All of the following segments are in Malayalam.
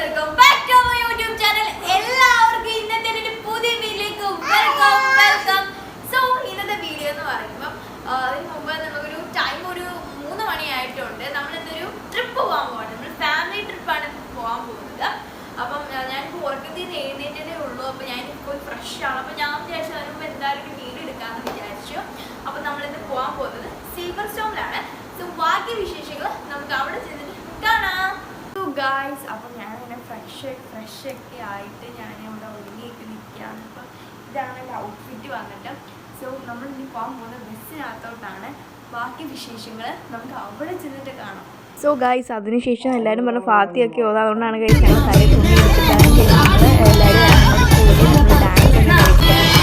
Welcome back to my YouTube channel. എല്ലാവർക്കും ഇന്നത്തെ ഒരു പുതിയ വീഡിയോയിലേക്ക് വെൽക്കം. സോ ഇന്നത്തെ വീഡിയോ എന്ന് പറയുമ്പോൾ അതിന് മുമ്പ് നമുക്കൊരു ടൈം ഒരു 3 മണിയായിട്ടുണ്ട്. നമ്മളിന്നൊരു ട്രിപ്പ് പോകാൻ പോകണം. നമ്മൾ ഫാമിലി ട്രിപ്പാണ് പോകാൻ പോകുന്നത്. അപ്പം ഞാനിപ്പോൾ ഉറക്കത്തിൽ നിന്ന് എഴുന്നേറ്റതേ ഉള്ളൂ. അപ്പോൾ ഞാനിപ്പോൾ ഫ്രഷാണ്. അപ്പോൾ ഞാൻ വിചാരിച്ചു അതിന് മുമ്പ് എന്തായാലും ഒരു വീഡിയോ എടുക്കാമെന്ന് വിചാരിച്ചു. അപ്പോൾ നമ്മളിന്ന് പോകാൻ പോകുന്നത് സിൽവർ സ്റ്റോണിലാണ്. സോ ബാക്കി വിശേഷങ്ങൾ നമുക്ക് അവിടെ ചെന്നിട്ട് കാണാം. ഗായ്സ്, അപ്പം ഞാനിങ്ങനെ ഫ്രഷൊക്കെ ആയിട്ട് ഞാനിവിടെ ഒരുങ്ങിയൊക്കെ നിൽക്കുകയാണ്. അപ്പം ഇതാണ് എൻ്റെ ഔട്ട്ഫിറ്റ് വന്നിട്ട്. സോ നമ്മൾ ഇനി പോകാൻ പോകുന്നത് ബസ്സിനകത്തോട്ടാണ്. ബാക്കി വിശേഷങ്ങൾ നമുക്ക് അവിടെ ചെന്നിട്ട് കാണാം. സോ ഗൈസ്, അതിനുശേഷം എല്ലാവരും പറഞ്ഞ ഫാത്തിയൊക്കെ ഓതാ. അതുകൊണ്ടാണ് ഗൈസ് ഞങ്ങൾ തലയിൽ തുണി എടുത്തിട്ടാണ് ചെയ്യുന്നത്. എല്ലാവരും നമ്മൾ ഡാൻസ് ഒക്കെ കളിക്കാൻ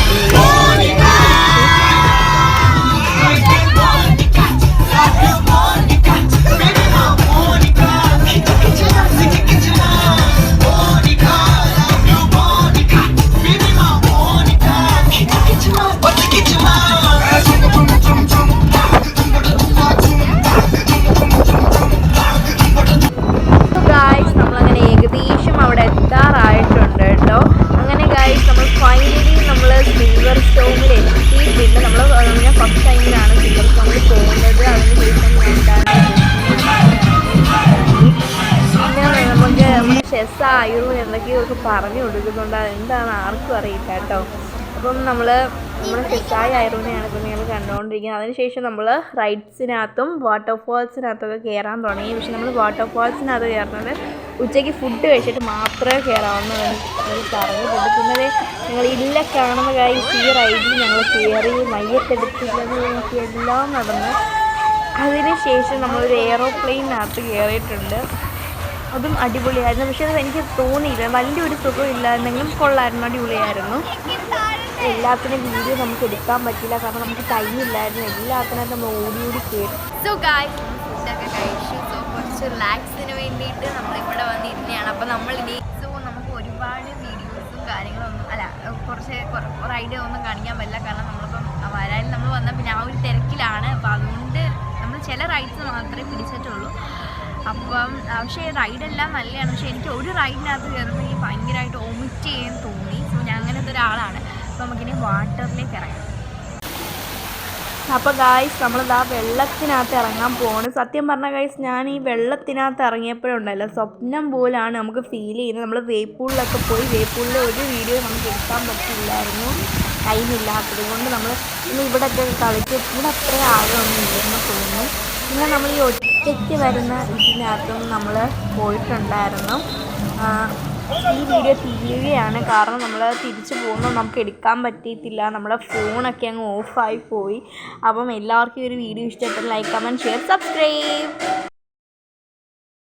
ആയുർവേദം എന്തൊക്കെയൊക്കെ പറഞ്ഞു കൊടുക്കുന്നുണ്ട്. അതെന്താണ് ആർക്കും അറിയില്ല കേട്ടോ. അപ്പം നമ്മുടെ ചെസ്സായ ആയുർവേദമാണ് ഇപ്പം നിങ്ങൾ കണ്ടുകൊണ്ടിരിക്കുന്നത്. അതിനുശേഷം നമ്മൾ റൈഡ്സിനകത്തും വാട്ടർഫാൾസിനകത്തൊക്കെ കയറാൻ തുടങ്ങി. പക്ഷെ നമ്മൾ വാട്ടർഫാൾസിനകത്ത് കയറുന്നത് ഉച്ചയ്ക്ക് ഫുഡ് കഴിച്ചിട്ട് മാത്രമേ കയറാവുന്ന പറഞ്ഞു കൊടുക്കുന്നത്. നിങ്ങൾ ഇല്ല കാണുന്ന കാര്യം ഈ റൈഡിൽ ഞങ്ങൾ കയറി മയ്യത്തെടുത്തില്ലെന്ന് നോക്കി എല്ലാം നടന്ന്. അതിനുശേഷം നമ്മളൊരു എയറോപ്ലെയിനകത്ത് കയറിയിട്ടുണ്ട്. അതും അടിപൊളിയായിരുന്നു. പക്ഷേ അത് എനിക്ക് തോന്നിയില്ല, വലിയൊരു സുഖമില്ലായിരുന്നെങ്കിലും കൊള്ളായിരുന്നു, അടിപൊളിയായിരുന്നു. എല്ലാത്തിനും വീഡിയോ നമുക്ക് എടുക്കാൻ പറ്റില്ല, കാരണം നമുക്ക് ടൈമില്ലായിരുന്നു. എല്ലാത്തിനകത്ത് നമ്മൾ ഓടി കയറി. സോ ഗായ്സ്, ഫുഡൊക്കെ കഴിച്ചു. സോ കുറച്ച് റിലാക്സിന് വേണ്ടിയിട്ട് നമ്മളിവിടെ വന്നിരുന്നതാണ്. അപ്പോൾ നമ്മളിനി നമുക്ക് ഒരുപാട് വീഡിയോസും കാര്യങ്ങളൊന്നും കുറച്ച് റൈഡ് ഒന്നും കാണിക്കാൻ പറ്റില്ല, കാരണം നമ്മളിപ്പം വരാൻ നമ്മൾ വന്നാൽ പിന്നെ ആ ഒരു തിരക്കിലാണ്. അപ്പോൾ അതുകൊണ്ട് നമ്മൾ ചില റൈഡ്സ് മാത്രമേ പിടിച്ചിട്ടുള്ളൂ. അപ്പം പക്ഷേ റൈഡെല്ലാം നല്ലതാണ്. പക്ഷേ എനിക്ക് ഒരു റൈഡിനകത്ത് കയറുമ്പോൾ എനിക്ക് ഭയങ്കരമായിട്ട് വോമിറ്റ് ചെയ്യാൻ തോന്നി. സോ ഞാൻ അങ്ങനത്തെ ഒരാളാണ്. അപ്പോൾ നമുക്കിനി വാട്ടറിലേക്ക് ഇറങ്ങാം. അപ്പോൾ ഗായ്സ്, നമ്മളിതാ വെള്ളത്തിനകത്ത് ഇറങ്ങാൻ പോവാണ്. സത്യം പറഞ്ഞാൽ ഗായ്സ്, ഞാൻ ഈ വെള്ളത്തിനകത്ത് ഇറങ്ങിയപ്പോഴുണ്ടല്ലോ സ്വപ്നം പോലാണ് നമുക്ക് ഫീൽ ചെയ്യുന്നത്. നമ്മൾ വേപ്പൂളിലൊക്കെ പോയി, വേപ്പൂളിൽ ഒരു വീഡിയോ നമുക്ക് എടുക്കാൻ പറ്റില്ലായിരുന്നു, ടൈമില്ലാത്തത് കൊണ്ട്. നമ്മൾ ഇന്ന് ഇവിടെയൊക്കെ കളിച്ച് ഇവിടെ അത്ര ആഴമൊന്നും ഇല്ലെന്ന് തോന്നുന്നു. പിന്നെ നമ്മൾ ഈ ഒറ്റയ്ക്ക് വരുന്ന ഇതിനകത്തും നമ്മൾ പോയിട്ടുണ്ടായിരുന്നു. ഈ വീഡിയോ തീരുകയാണ്, കാരണം നമ്മൾ തിരിച്ചു പോകുമ്പോൾ നമുക്ക് എടുക്കാൻ പറ്റിയിട്ടില്ല. നമ്മുടെ ഫോണൊക്കെ അങ്ങ് ഓഫായി പോയി. അപ്പം എല്ലാവർക്കും ഈ ഒരു വീഡിയോ ഇഷ്ടപ്പെട്ട ലൈക്ക്, കമൻറ്റ്, ഷെയർ, സബ്സ്ക്രൈബ്.